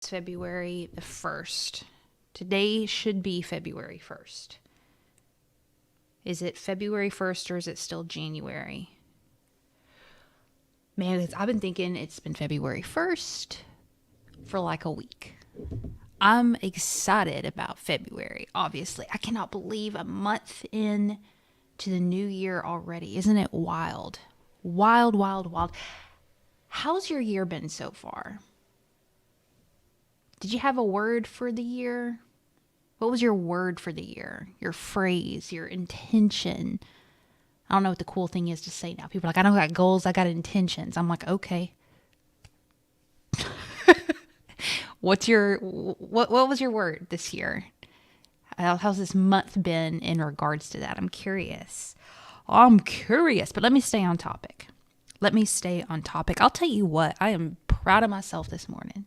It's February the 1st. Today should be February 1st. Is it February 1st or is it still January? Man, I've been thinking it's been February 1st for like a week. I'm excited about February, obviously. I cannot believe a month in to the new year already. Isn't it wild? Wild, wild, wild. How's your year been so far? Did you have a word for the year? What was your word for the year? Your phrase, your intention? I don't know what the cool thing is to say now. People are like, I don't got goals, I got intentions. I'm like, okay. What was your word this year? How's this month been in regards to that? I'm curious. But let me stay on topic. I'll tell you what, I am proud of myself this morning.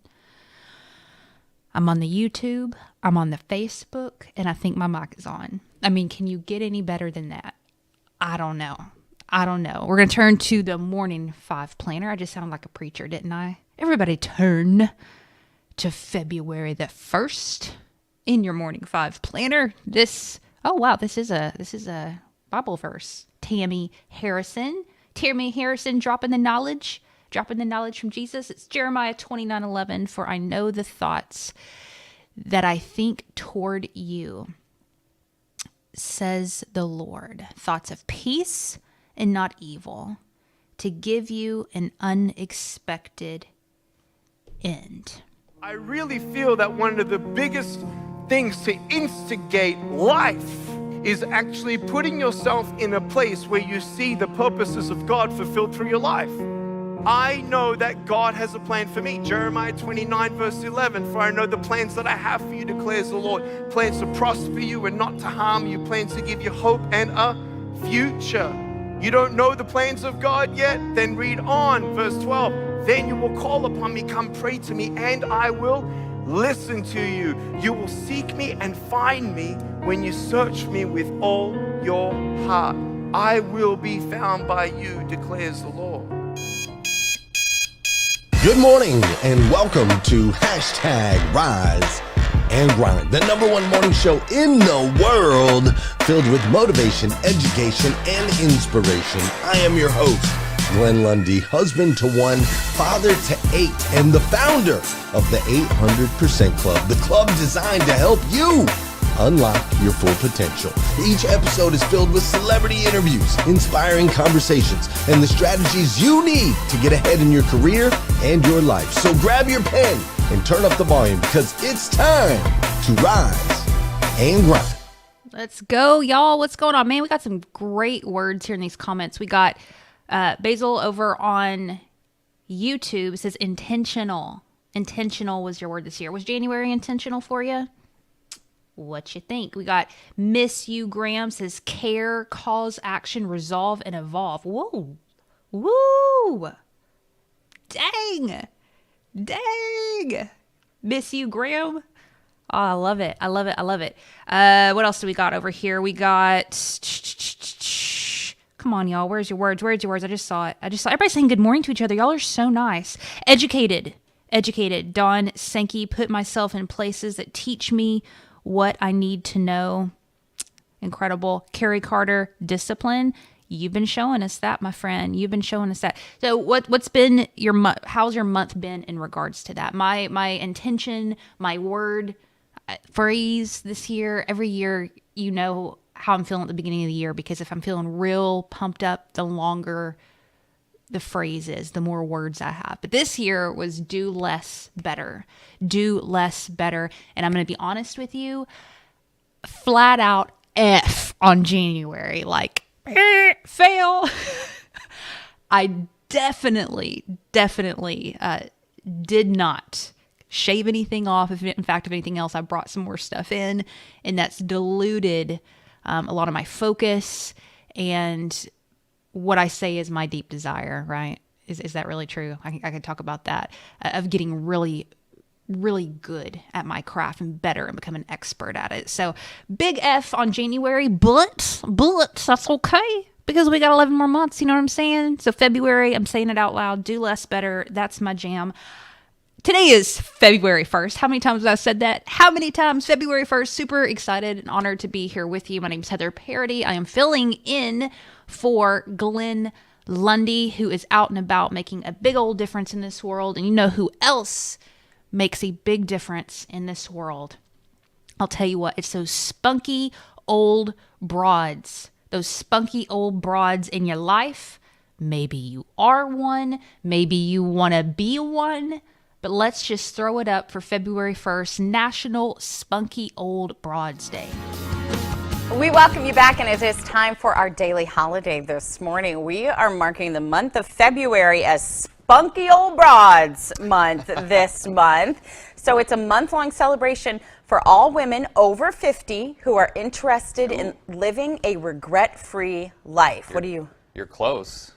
I'm on the YouTube, I'm on the Facebook, and I think my mic is on. I mean, can you get any better than that? I don't know. We're going to turn to the morning 5 planner. I just sounded like a preacher, didn't I? Everybody turn to February the 1st in your morning 5 planner. This is a Bible verse. Tammy Harrison dropping the knowledge from Jesus. It's Jeremiah 29:11. For I know the thoughts that I think toward you, says the Lord. Thoughts of peace and not evil, to give you an unexpected end. I really feel that one of the biggest things to instigate life is actually putting yourself in a place where you see the purposes of God fulfilled through your life. I know that God has a plan for me. Jeremiah 29 verse 11, for I know the plans that I have for you, declares the Lord. Plans to prosper you and not to harm you. Plans to give you hope and a future. You don't know the plans of God yet? Then read on, verse 12. Then you will call upon me, come pray to me, and I will listen to you. You will seek me and find me when you search me with all your heart. I will be found by you, declares the Lord. Good morning and welcome to #Rise and Grind, the #1 morning show in the world filled with motivation, education, and inspiration. I am your host, Glenn Lundy, husband to 1, father to 8, and the founder of the 800% Club, the club designed to help you unlock your full potential. Each episode is filled with celebrity interviews, inspiring conversations, and the strategies you need to get ahead in your career and your life. So grab your pen and turn up the volume because it's time to rise and grind. Let's go, y'all. What's going on, man? We got some great words here in these comments. We got Basil over on YouTube. It says intentional. Intentional was your word this year. Was January intentional for you? What you think? We got Miss You Graham says care, cause, action, resolve, and evolve. Whoa. Woo. Dang. Miss You Graham. Oh, I love it. What else do we got over here? We got, come on, y'all. Where's your words? I just saw it. Everybody saying good morning to each other. Y'all are so nice. Educated. Dawn Sankey, put myself in places that teach me what I need to know. Incredible. Carrie Carter, discipline. You've been showing us that, my friend. So what's been how's your month been in regards to that? My intention, my word, phrase this year, every year, you know how I'm feeling at the beginning of the year, because if I'm feeling real pumped up, the longer the phrase is, the more words I have. But this year was do less better. And I'm going to be honest with you, flat out F on January, like fail. I definitely did not shave anything off. In fact, if anything else, I brought some more stuff in, and that's diluted a lot of my focus and what I say is my deep desire, right? Is that really true? I could talk about that, of getting really, really good at my craft and better and become an expert at it. So big F on January, but that's okay, because we got 11 more months, you know what I'm saying? So February, I'm saying it out loud, do less better. That's my jam. Today is February 1st. How many times have I said that? How many times? February 1st. Super excited and honored to be here with you. My name is Heather Parady. I am filling in for Glenn Lundy, who is out and about making a big old difference in this world. And you know who else makes a big difference in this world? I'll tell you what, it's those spunky old broads. Those spunky old broads in your life. Maybe you are one. Maybe you want to be one. But let's just throw it up for February 1st, National Spunky Old Broads Day. We welcome you back, and it is time for our daily holiday this morning. We are marking the month of February as Spunky Old Broads Month this month. So it's a month-long celebration for all women over 50 who are interested in living a regret-free life. What do you? You're close.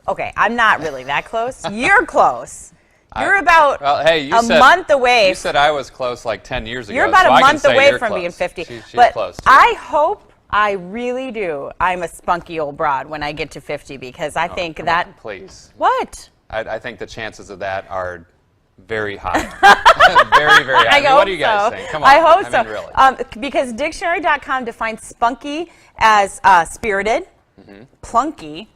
Okay, I'm not really that close. You're close. You're about you said, month away. You said I was close like 10 years ago. You're about so a month away from close. being 50. She's but close too. I hope, I really do, I'm a spunky old broad when I get to 50 because I think that... Please. What? I think the chances of that are very high. Very, very high. I hope What do you guys so. think? Come on. I hope so. Mean, really. Because dictionary.com defines spunky as spirited, plunky,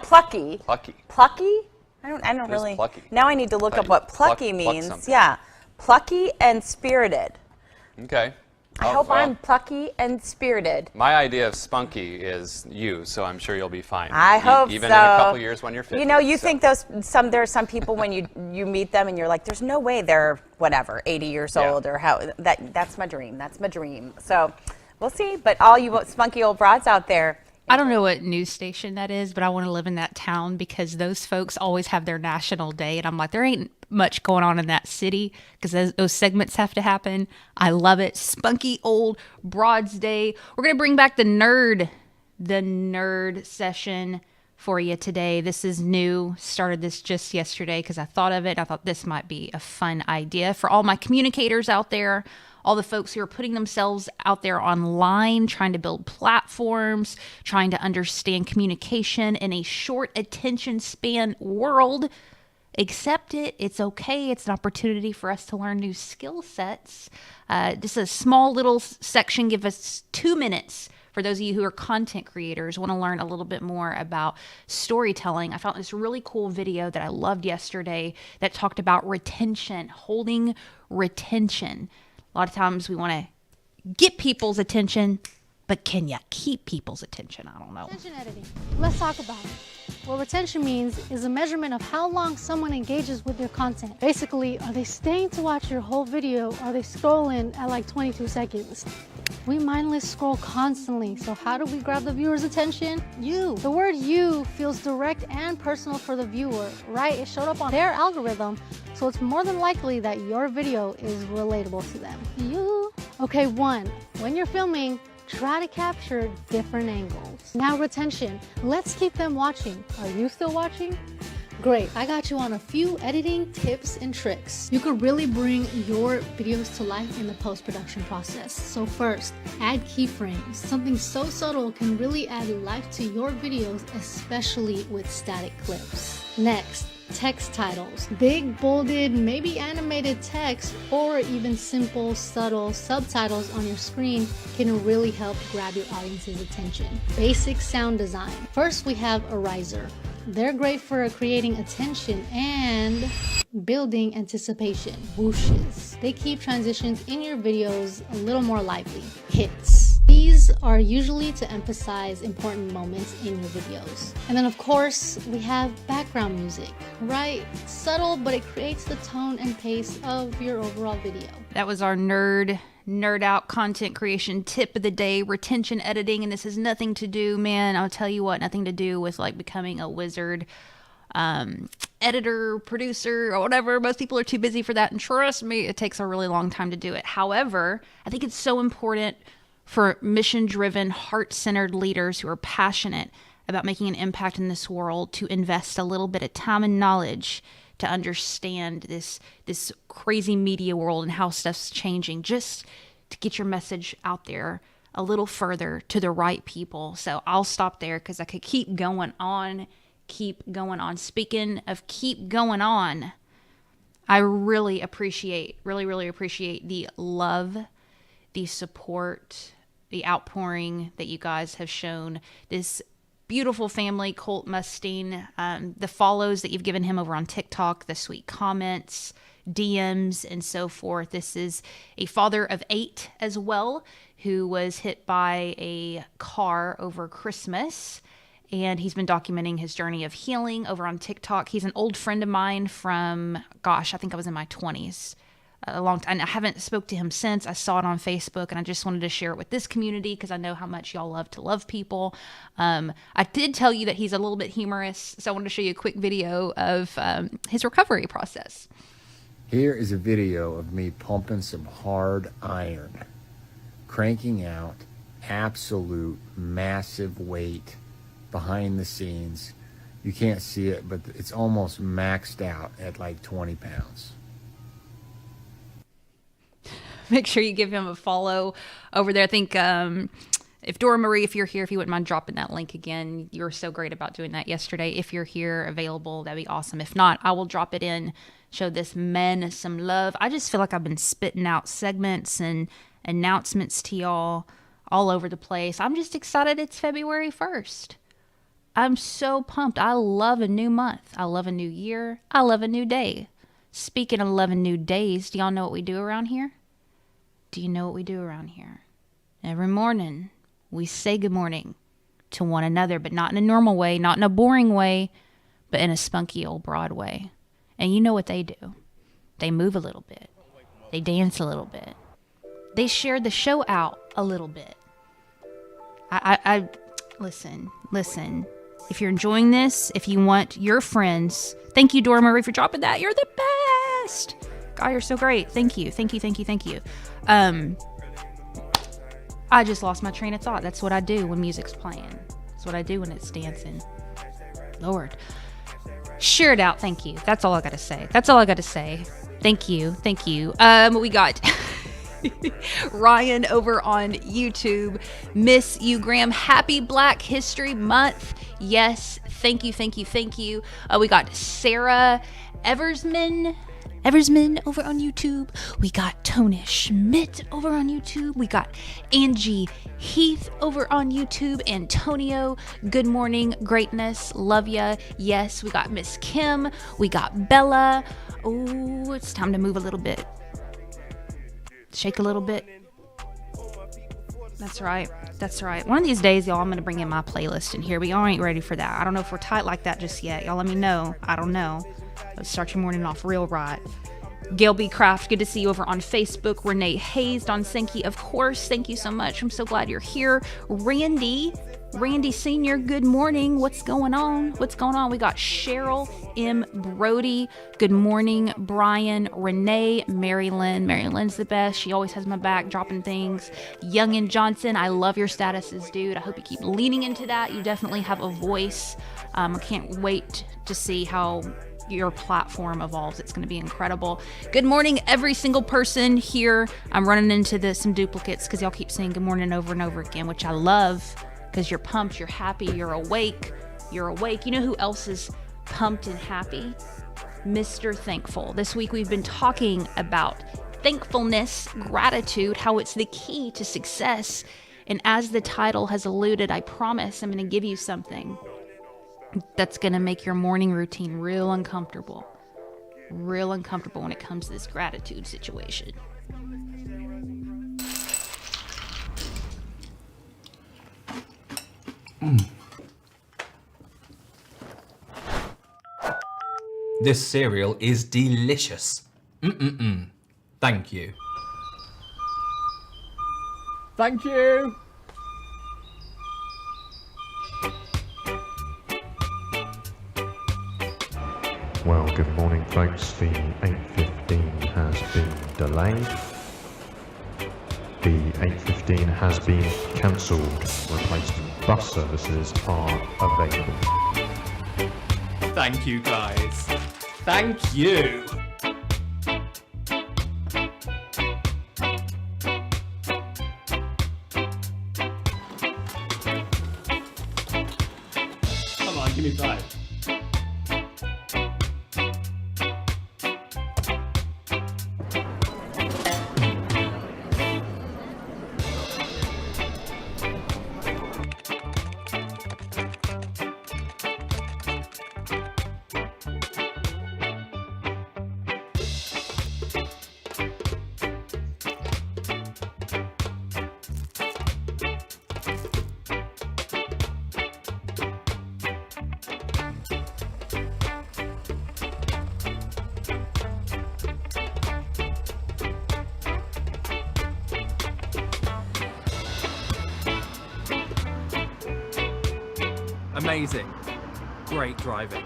plucky. Plucky. Plucky? I don't What is really. plucky? Now I need to look Thought up you what pluck plucky means. something. Yeah. Plucky and spirited. Okay. I hope I'm plucky and spirited. My idea of spunky is you, so I'm sure you'll be fine. I hope even so. in a couple years when you're 50. You know, you think there are some people when you meet them and you're like, there's no way they're whatever 80 years Yeah. old or how that's my dream. That's my dream. So we'll see. But all you spunky old broads out there. I don't know what news station that is, but I want to live in that town because those folks always have their national day. And I'm like, there ain't much going on in that city because those segments have to happen. I love it. Spunky Old Broads Day. We're going to bring back the nerd session for you today. This is new. Started this just yesterday because I thought of it. I thought this might be a fun idea for all my communicators out there. All the folks who are putting themselves out there online, trying to build platforms, trying to understand communication in a short attention span world. Accept it. It's okay. It's an opportunity for us to learn new skill sets. Just a small little section. Give us 2 minutes. For those of you who are content creators, want to learn a little bit more about storytelling. I found this really cool video that I loved yesterday that talked about retention, holding retention. A lot of times we want to get people's attention, but can you keep people's attention? I don't know. Retention editing. Let's talk about it. What retention means is a measurement of how long someone engages with your content. Basically, are they staying to watch your whole video? Or are they scrolling at like 22 seconds? We mindless scroll constantly, so how do we grab the viewer's attention? You. The word you feels direct and personal for the viewer, right? It showed up on their algorithm, so it's more than likely that your video is relatable to them. You. Okay, 1. When you're filming, try to capture different angles. Now retention. Let's keep them watching. Are you still watching? Great, I got you on a few editing tips and tricks. You could really bring your videos to life in the post-production process. So first, add keyframes. Something so subtle can really add life to your videos, especially with static clips. Next, text titles. Big, bolded, maybe animated text, or even simple, subtle subtitles on your screen can really help grab your audience's attention. Basic sound design. First, we have a riser. They're great for creating attention and building anticipation. Whooshes. They keep transitions in your videos a little more lively. Hits. These are usually to emphasize important moments in your videos. And then of course, we have background music, right? Subtle, but it creates the tone and pace of your overall video. That was our nerd out content creation tip of the day, retention editing. And this has nothing to do, man, I'll tell you what, nothing to do with like becoming a wizard, editor, producer, or whatever. Most people are too busy for that. And trust me, it takes a really long time to do it. However, I think it's so important for mission-driven, heart-centered leaders who are passionate about making an impact in this world to invest a little bit of time and knowledge to understand this crazy media world and how stuff's changing, just to get your message out there a little further to the right people. So I'll stop there because I could keep going on. Speaking of keep going on, I really appreciate the love, the support, the outpouring that you guys have shown this beautiful family, Colt Mustang, the follows that you've given him over on TikTok, the sweet comments, DMs, and so forth. This is a father of 8 as well, who was hit by a car over Christmas, and he's been documenting his journey of healing over on TikTok. He's an old friend of mine from, gosh, I think I was in my 20s. A long time. I haven't spoke to him since. I saw it on Facebook, and I just wanted to share it with this community because I know how much y'all love to love people. I did tell you that he's a little bit humorous, so I wanted to show you a quick video of his recovery process. Here is a video of me pumping some hard iron, cranking out absolute massive weight behind the scenes. You can't see it, but it's almost maxed out at like 20 pounds. Make sure you give him a follow over there. I think if Dora Marie, if you're here, if you wouldn't mind dropping that link again, you were so great about doing that yesterday. If you're here available, that'd be awesome. If not, I will drop it in, show this man some love. I just feel like I've been spitting out segments and announcements to y'all all over the place. I'm just excited it's February 1st. I'm so pumped. I love a new month. I love a new year. I love a new day. Speaking of loving new days, do y'all know what we do around here? Do you know what we do around here? Every morning, we say good morning to one another, but not in a normal way, not in a boring way, but in a spunky old broad way. And you know what they do? They move a little bit. They dance a little bit. They share the show out a little bit. I listen. If you're enjoying this, if you want your friends, thank you, Dora Marie, for dropping that. You're the best. God, you're so great. Thank you. I just lost my train of thought. That's what I do when music's playing. That's what I do when it's dancing. Lord. Share it out. Thank you. That's all I got to say. Thank you. We got Ryan over on YouTube. Miss you, Graham. Happy Black History Month. Yes. Thank you. We got Sarah Eversman over on YouTube. We got Tony Schmidt over on YouTube. We got Angie Heath over on YouTube. Antonio, good morning, greatness, love ya. Yes, we got Miss Kim. We got Bella. Oh, it's time to move a little bit. Shake a little bit. That's right. One of these days, y'all, I'm going to bring in my playlist in here, but y'all ain't ready for that. I don't know if we're tight like that just yet. Y'all let me know. I don't know. Let's start your morning off real right. Gail B. Craft, good to see you over on Facebook. Renee Hayes, Don Sankey, of course. Thank you so much. I'm so glad you're here. Randy Sr., good morning. What's going on? We got Cheryl M. Brody. Good morning, Brian, Renee, Mary Lynn's the best. She always has my back, dropping things. Young and Johnson, I love your statuses, dude. I hope you keep leaning into that. You definitely have a voice. I can't wait to see how your platform evolves. It's going to be incredible. Good morning, every single person here. I'm running into some duplicates because y'all keep saying good morning over and over again, which I love because you're pumped, you're happy, you're awake. You know who else is pumped and happy? Mr. Thankful. This week we've been talking about thankfulness, gratitude, how it's the key to success. And as the title has alluded, I promise I'm going to give you something that's going to make your morning routine real uncomfortable when it comes to this gratitude situation. This cereal is delicious. Thank you. Thank you. Well, good morning, folks. The 8:15 has been delayed. The 8:15 has been cancelled. Replacement bus services are available. Thank you, guys. Thank you. Come on, give me 5. Amazing. Great driving.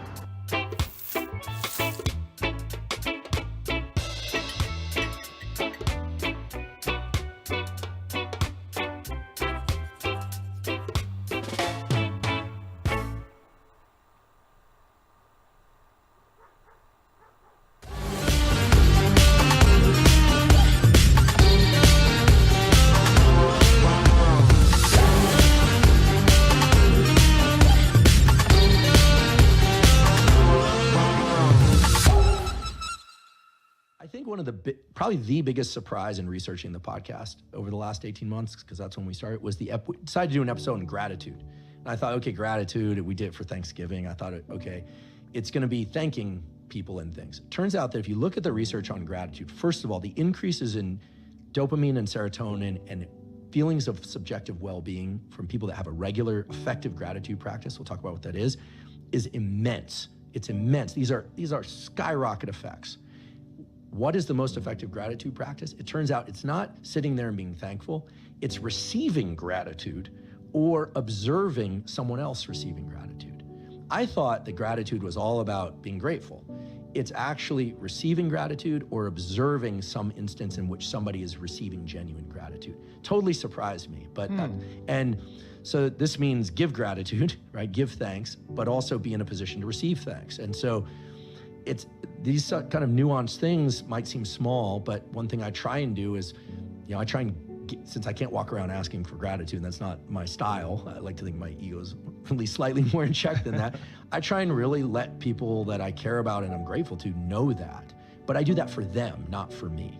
I think one of the probably the biggest surprise in researching the podcast over the last 18 months, because that's when we started, was we decided to do an episode on gratitude. And I thought, okay, gratitude, we did it for Thanksgiving. I thought, okay, it's going to be thanking people and things. Turns out that if you look at the research on gratitude, first of all, the increases in dopamine and serotonin and feelings of subjective well-being from people that have a regular, effective gratitude practice, we'll talk about what that is immense. It's immense. These are skyrocket effects. What is the most effective gratitude practice? It turns out it's not sitting there and being thankful, it's receiving gratitude or observing someone else receiving gratitude. I thought that gratitude was all about being grateful. It's actually receiving gratitude or observing some instance in which somebody is receiving genuine gratitude. Totally surprised me, but and so this means give gratitude, right? Give thanks, but also be in a position to receive thanks. And so it's these kind of nuanced things might seem small, but one thing I try and do is, I try and since I can't walk around asking for gratitude, and that's not my style. I like to think my ego is at least slightly more in check than that. I try and really let people that I care about and I'm grateful to know that, but I do that for them, not for me.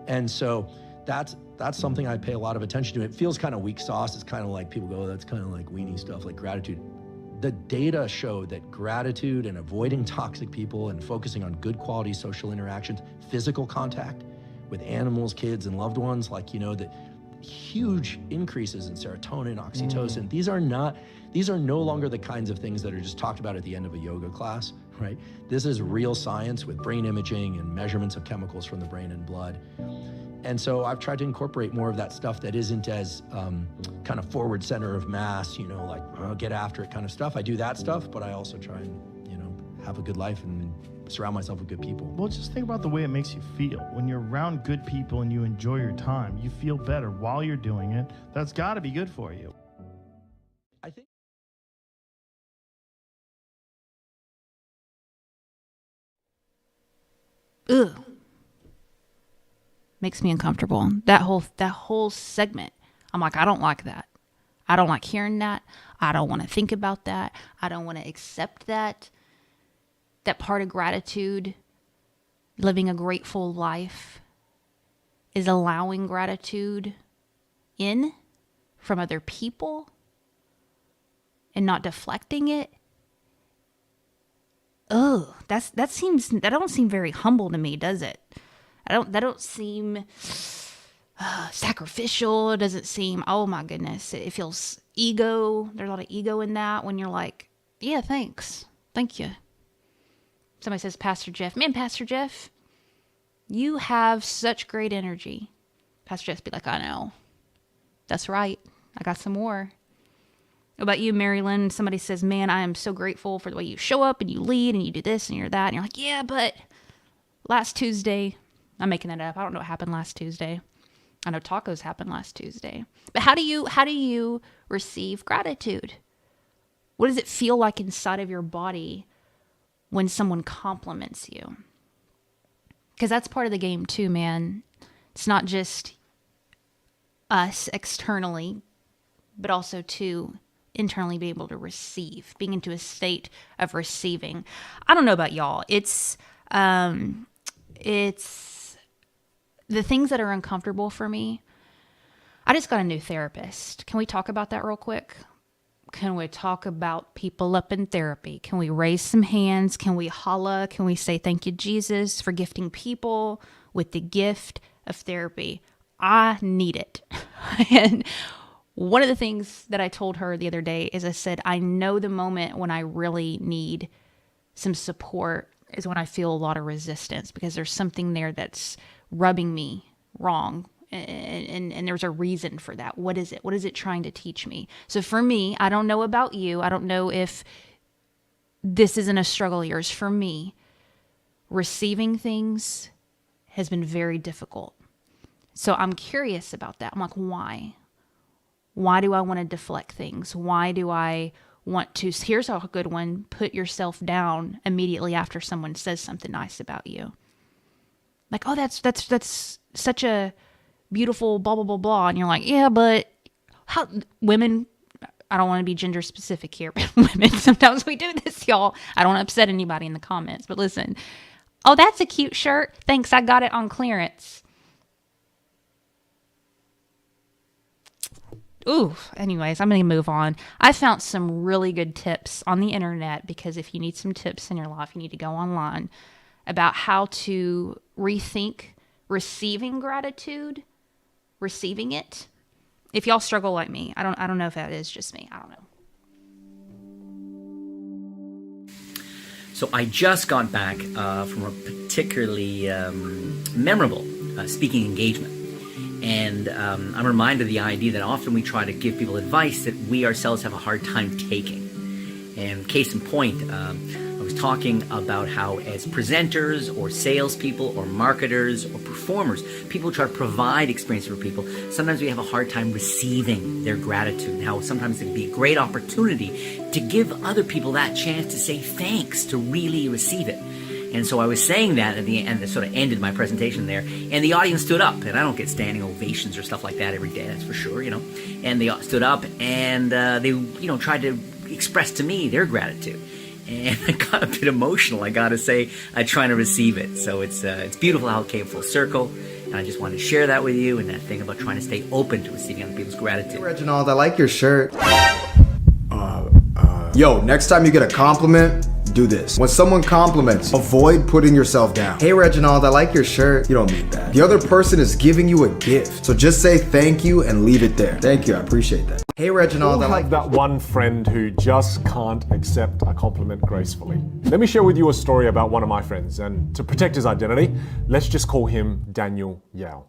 And so that's something I pay a lot of attention to. It feels kind of weak sauce. It's kind of like people go, oh, that's kind of like weenie stuff, like gratitude. The data show that gratitude and avoiding toxic people and focusing on good quality social interactions, physical contact with animals, kids, and loved ones, the huge increases in serotonin, oxytocin. These are no longer the kinds of things that are just talked about at the end of a yoga class, right? This is real science with brain imaging and measurements of chemicals from the brain and blood. And so I've tried to incorporate more of that stuff that isn't as kind of forward center of mass, get after it kind of stuff. I do that stuff, but I also try and, have a good life and surround myself with good people. Well, just think about the way it makes you feel. When you're around good people and you enjoy your time, you feel better while you're doing it. That's got to be good for you. I think Ugh. Makes me uncomfortable. That whole segment. I'm like, I don't like that. I don't like hearing that. I don't want to think about that. I don't want to accept that. That part of gratitude, living a grateful life, is allowing gratitude in from other people and not deflecting it. Oh, that don't seem very humble to me, does it? That don't seem sacrificial. It doesn't seem, oh my goodness, it feels ego. There's a lot of ego in that when you're like, yeah, thanks. Thank you. Somebody says, Pastor Jeff, man, Pastor Jeff, you have such great energy. Pastor Jeff be like, I know. That's right. I got some more. What about you, Mary Lynn? Somebody says, man, I am so grateful for the way you show up and you lead and you do this and you're that. And you're like, yeah, but last Tuesday, I'm making that up. I don't know what happened last Tuesday. I know tacos happened last Tuesday. But how do you receive gratitude? What does it feel like inside of your body when someone compliments you? Because that's part of the game too, man. It's not just us externally, but also to internally be able to receive, being into a state of receiving. I don't know about y'all. It's the things that are uncomfortable for me. I just got a new therapist. Can we talk about that real quick? Can we talk about people up in therapy? Can we raise some hands? Can we holla? Can we say thank you, Jesus, for gifting people with the gift of therapy? I need it. And one of the things that I told her the other day is I said, I know the moment when I really need some support is when I feel a lot of resistance because there's something there that's rubbing me wrong and there's a reason for that. What is it? What is it trying to teach me? So for me, I don't know about you. I don't know if this isn't a struggle of yours. For me, receiving things has been very difficult. So I'm curious about that. I'm like, why? Why do I want to deflect things? Why do I want to, here's a good one, put yourself down immediately after someone says something nice about you. Like, oh, that's such a beautiful blah, blah, blah, blah. And you're like, yeah, but how, women, I don't want to be gender specific here, but women, sometimes we do this, y'all. I don't want to upset anybody in the comments, but listen, oh, that's a cute shirt. Thanks, I got it on clearance. Ooh, anyways, I'm going to move on. I found some really good tips on the internet, because if you need some tips in your life, you need to go online, about how to rethink receiving gratitude, receiving it. If y'all struggle like me, I don't know if that is just me. I don't know. So I just got back from a particularly memorable speaking engagement. And I'm reminded of the idea that often we try to give people advice that we ourselves have a hard time taking. And case in point, I was talking about how as presenters or salespeople or marketers or performers, people try to provide experience for people. Sometimes we have a hard time receiving their gratitude, and how sometimes it can be a great opportunity to give other people that chance to say thanks, to really receive it. And so I was saying that at the end, it sort of ended my presentation there, and the audience stood up. And I don't get standing ovations or stuff like that every day, that's for sure, you know. And they stood up, and they, you know, tried to express to me their gratitude. And I got a bit emotional, I gotta say, trying to receive it. So it's beautiful how it came full circle. And I just wanted to share that with you, and that thing about trying to stay open to receiving other people's gratitude. Hey, Reginald, I like your shirt. Yo, next time you get a compliment, do this. When someone compliments, avoid putting yourself down. Hey, Reginald, I like your shirt. You don't need that. The other person is giving you a gift, so just say thank you and leave it there. Thank you, I appreciate that. Hey, Reginald, I like that one friend who just can't accept a compliment gracefully. Let me share with you a story about one of my friends, and to protect his identity, let's just call him Daniel Yao.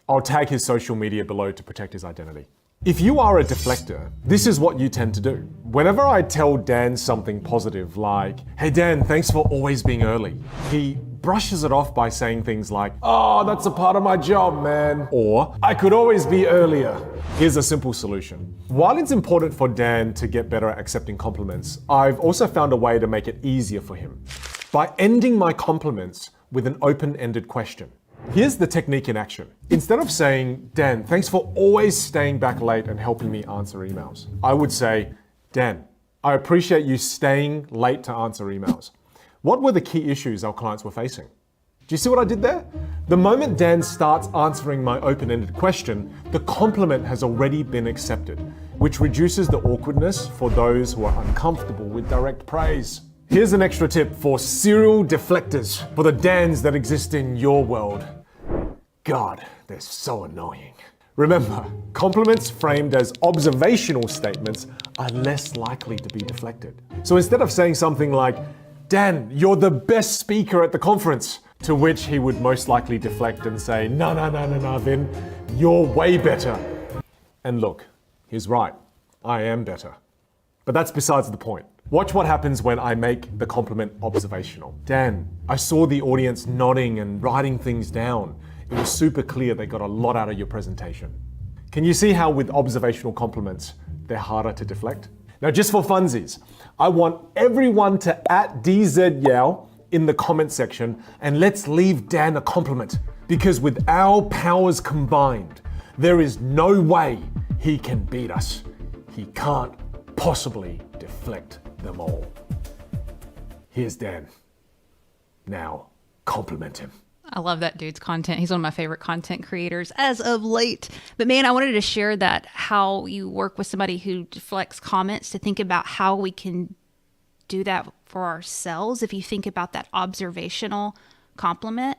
I'll tag his social media below to protect his identity. If you are a deflector, this is what you tend to do. Whenever I tell Dan something positive, like, hey Dan, thanks for always being early, he brushes it off by saying things like, oh, that's a part of my job, man. Or, I could always be earlier. Here's a simple solution. While it's important for Dan to get better at accepting compliments, I've also found a way to make it easier for him by ending my compliments with an open-ended question. Here's the technique in action. Instead of saying, Dan, thanks for always staying back late and helping me answer emails, I would say, Dan, I appreciate you staying late to answer emails. What were the key issues our clients were facing? Do you see what I did there? The moment Dan starts answering my open-ended question, the compliment has already been accepted, which reduces the awkwardness for those who are uncomfortable with direct praise. Here's an extra tip for serial deflectors, for the Dans that exist in your world. God, they're so annoying. Remember, compliments framed as observational statements are less likely to be deflected. So instead of saying something like, Dan, you're the best speaker at the conference, to which he would most likely deflect and say, no, Vin, you're way better. And look, he's right, I am better. But that's besides the point. Watch what happens when I make the compliment observational. Dan, I saw the audience nodding and writing things down. It was super clear they got a lot out of your presentation. Can you see how with observational compliments, they're harder to deflect? Now, just for funsies, I want everyone to @DZYao in the comment section, and let's leave Dan a compliment. Because with our powers combined, there is no way he can beat us. He can't possibly deflect them all. Here's Dan. Now, compliment him. I love that dude's content. He's one of my favorite content creators as of late. But man, I wanted to share that, how you work with somebody who deflects comments, to think about how we can do that for ourselves. If you think about that observational compliment,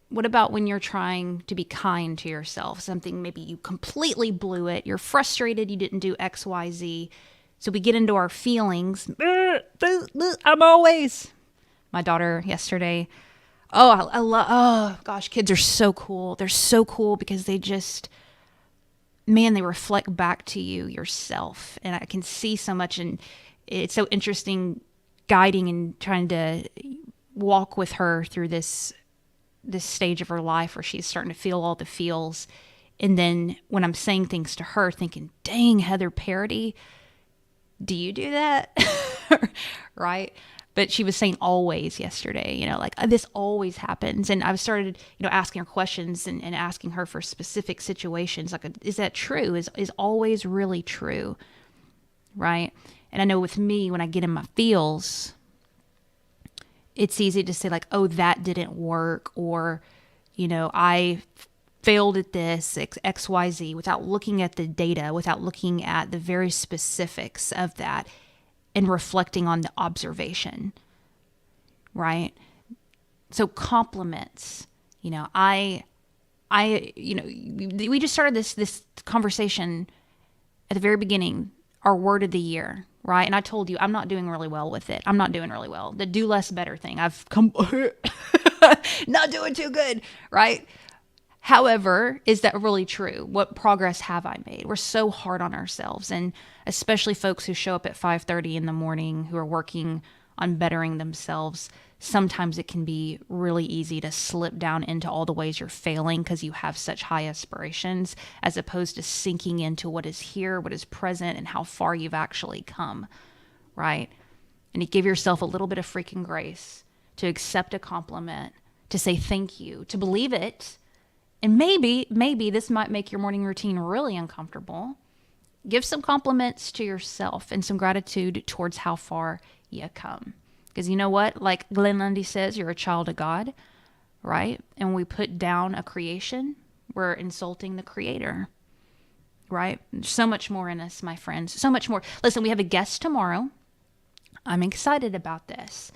what about when you're trying to be kind to yourself? Something maybe you completely blew it. You're frustrated you didn't do X, Y, Z. So we get into our feelings. My daughter yesterday, Oh, I love, oh gosh, kids are so cool. They're so cool because they just, man, they reflect back to you yourself. And I can see so much, and it's so interesting guiding and trying to walk with her through this stage of her life where she's starting to feel all the feels. And then when I'm saying things to her, thinking, dang, Heather Parady, do you do that? Right? But she was saying always yesterday, like this always happens. And I've started, asking her questions and asking her for specific situations. Like, is that true? Is always really true? Right? And I know with me, when I get in my feels, it's easy to say like, oh, that didn't work. Or, I failed at this, X, Y, Z, without looking at the data, without looking at the very specifics of that. And reflecting on the observation, right? So compliments, we just started this conversation at the very beginning, our word of the year, right? And I told you, I'm not doing really well with it. I'm not doing really well. The do less better thing. I've come, not doing too good, right? However, is that really true? What progress have I made? We're so hard on ourselves, and especially folks who show up at 5:30 in the morning who are working on bettering themselves. Sometimes it can be really easy to slip down into all the ways you're failing because you have such high aspirations, as opposed to sinking into what is here, what is present, and how far you've actually come, right? And you give yourself a little bit of freaking grace to accept a compliment, to say thank you, to believe it. And maybe this might make your morning routine really uncomfortable. Give some compliments to yourself and some gratitude towards how far you come. Because you know what? Like Glenn Lundy says, you're a child of God, right? And when we put down a creation, we're insulting the Creator, right? There's so much more in us, my friends. So much more. Listen, we have a guest tomorrow. I'm excited about this.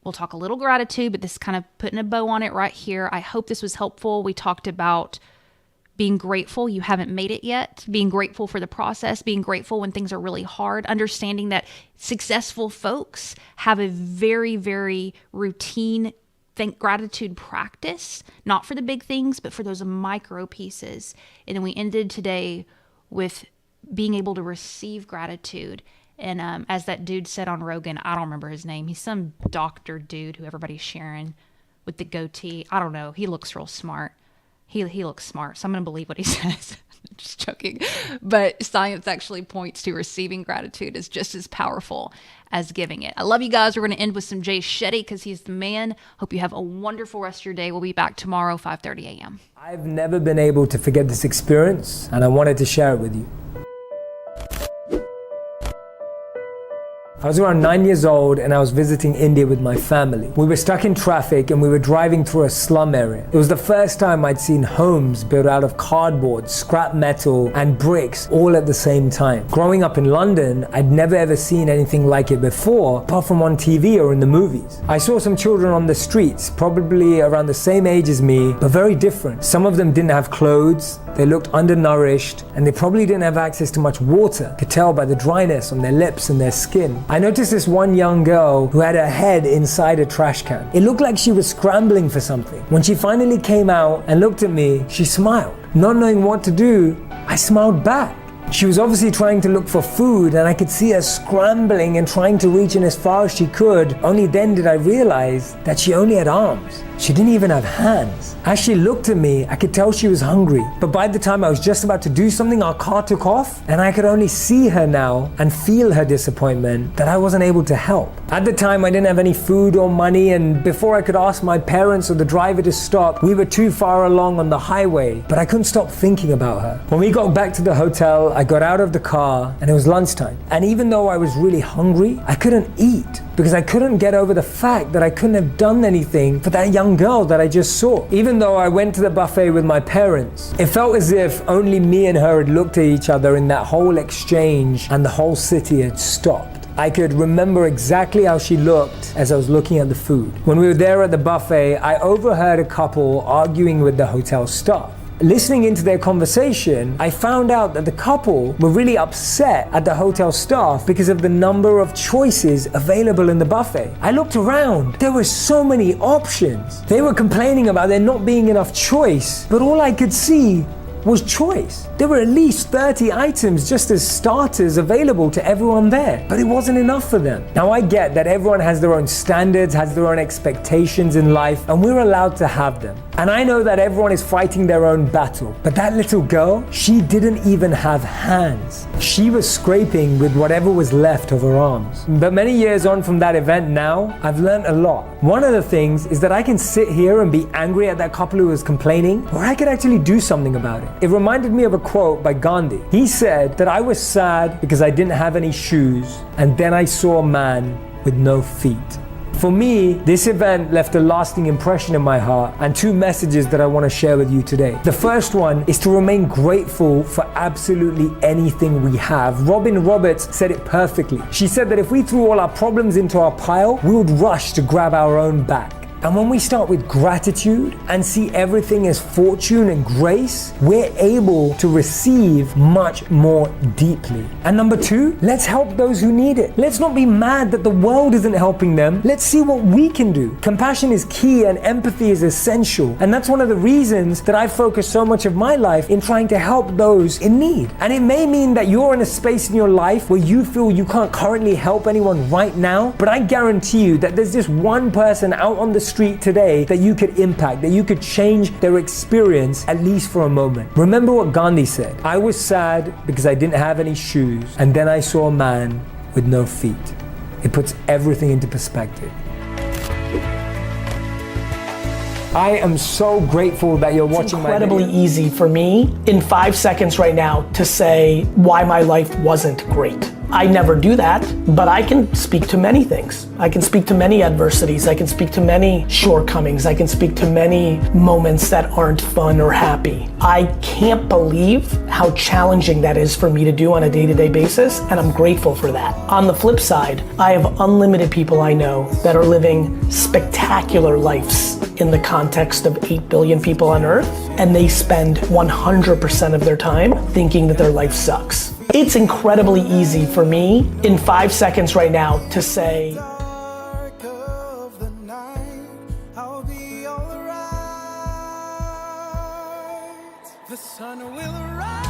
We'll talk a little gratitude, but this is kind of putting a bow on it right here. I hope this was helpful. We talked about being grateful. You haven't made it yet. Being grateful for the process, being grateful when things are really hard, understanding that successful folks have a very, very routine gratitude practice, not for the big things, but for those micro pieces. And then we ended today with being able to receive gratitude. And as that dude said on Rogan, I don't remember his name. He's some doctor dude who everybody's sharing with the goatee. I don't know. He looks real smart. He looks smart. So I'm going to believe what he says. Just joking. But science actually points to receiving gratitude as just as powerful as giving it. I love you guys. We're going to end with some Jay Shetty because he's the man. Hope you have a wonderful rest of your day. We'll be back tomorrow, 5:30 a.m. I've never been able to forget this experience, and I wanted to share it with you. I was around 9 years old and I was visiting India with my family. We were stuck in traffic and we were driving through a slum area. It was the first time I'd seen homes built out of cardboard, scrap metal, and bricks all at the same time. Growing up in London, I'd never ever seen anything like it before, apart from on TV or in the movies. I saw some children on the streets, probably around the same age as me, but very different. Some of them didn't have clothes, they looked undernourished, and they probably didn't have access to much water. Could tell by the dryness on their lips and their skin. I noticed this one young girl who had her head inside a trash can. It looked like she was scrambling for something. When she finally came out and looked at me, she smiled. Not knowing what to do, I smiled back. She was obviously trying to look for food, and I could see her scrambling and trying to reach in as far as she could. Only then did I realize that she only had arms. She didn't even have hands. As she looked at me, I could tell she was hungry. But by the time I was just about to do something, our car took off, and I could only see her now and feel her disappointment that I wasn't able to help. At the time, I didn't have any food or money, and before I could ask my parents or the driver to stop, we were too far along on the highway, but I couldn't stop thinking about her. When we got back to the hotel, I got out of the car, and it was lunchtime. And even though I was really hungry, I couldn't eat because I couldn't get over the fact that I couldn't have done anything for that young girl that I just saw. Even though I went to the buffet with my parents, it felt as if only me and her had looked at each other in that whole exchange and the whole city had stopped. I could remember exactly how she looked as I was looking at the food. When we were there at the buffet, I overheard a couple arguing with the hotel staff. Listening into their conversation, I found out that the couple were really upset at the hotel staff because of the number of choices available in the buffet. I looked around, there were so many options. They were complaining about there not being enough choice, but all I could see was choice. There were at least 30 items just as starters available to everyone there, but it wasn't enough for them. Now I get that everyone has their own standards, has their own expectations in life, and we're allowed to have them. And I know that everyone is fighting their own battle, but that little girl, she didn't even have hands. She was scraping with whatever was left of her arms. But many years on from that event now, I've learned a lot. One of the things is that I can sit here and be angry at that couple who was complaining, or I could actually do something about it. It reminded me of a quote by Gandhi. He said that I was sad because I didn't have any shoes, and then I saw a man with no feet. For me, this event left a lasting impression in my heart, and two messages that I want to share with you today. The first one is to remain grateful for absolutely anything we have. Robin Roberts said it perfectly. She said that if we threw all our problems into our pile, we would rush to grab our own back. And when we start with gratitude and see everything as fortune and grace, we're able to receive much more deeply. And number two, let's help those who need it. Let's not be mad that the world isn't helping them. Let's see what we can do. Compassion is key and empathy is essential. And that's one of the reasons that I focus so much of my life in trying to help those in need. And it may mean that you're in a space in your life where you feel you can't currently help anyone right now, but I guarantee you that there's just one person out on the street today that you could impact, that you could change their experience at least for a moment. Remember what Gandhi said, I was sad because I didn't have any shoes, and then I saw a man with no feet. It puts everything into perspective. I am so grateful that you're watching my video. It's incredibly easy for me in 5 seconds right now to say why my life wasn't great. I never do that, but I can speak to many things. I can speak to many adversities. I can speak to many shortcomings. I can speak to many moments that aren't fun or happy. I can't believe how challenging that is for me to do on a day-to-day basis, and I'm grateful for that. On the flip side, I have unlimited people I know that are living spectacular lives in the context of 8 billion people on Earth, and they spend 100% of their time thinking that their life sucks. It's incredibly easy for me in 5 seconds right now to say, the sun will rise.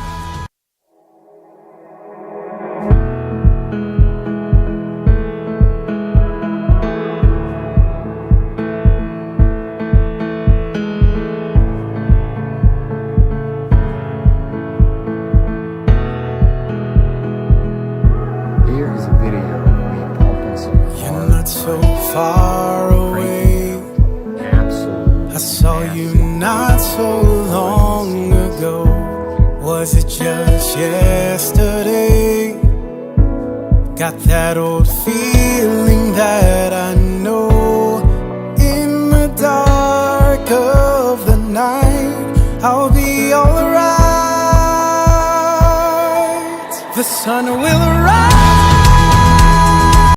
So far away, I saw you not so long ago. Was it just yesterday? Got that old feeling that I know. In the dark of the night, I'll be alright. The sun